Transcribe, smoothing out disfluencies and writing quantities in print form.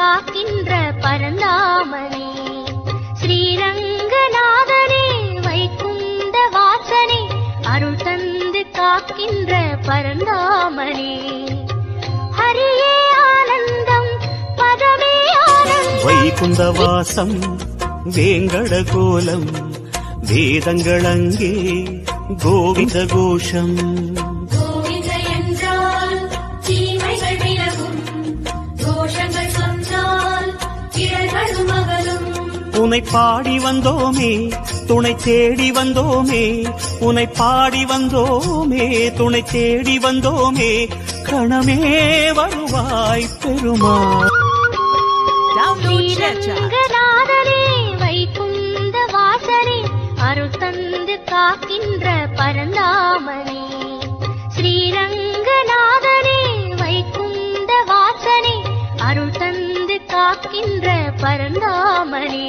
காக்கின்ற பரந்தாமனே ஸ்ரீரங்கநாதனே வைகுந்த வாசனே அருள் தந்து காக்கின்ற பரந்தாமனே ஹரியே ஆனந்தம் பதமே ஆனந்தம் வைகுந்த வாசம் வேங்கட கோலம் வேதங்களங்கே கோவிந்த கோஷம் கோவிந்த என்றால் தீமைகள் விலகும் தோஷங்கள் சொன்னால் இடர்களும் அகலும் உனை பாடி வந்தோமே துணை தேடி வந்தோமே உனை பாடி வந்தோமே துணை தேடி வந்தோமே கணமே வருவாய் பெருமாள் ஸ்ரீரங்கநாதனே வைகுந்த வாசனே அருள் தந்து காக்கின்ற பரந்தாமனே ஸ்ரீரங்கநாதனே வைகுந்த வாசனே அருள் தந்து காக்கின்ற பரந்தாமனே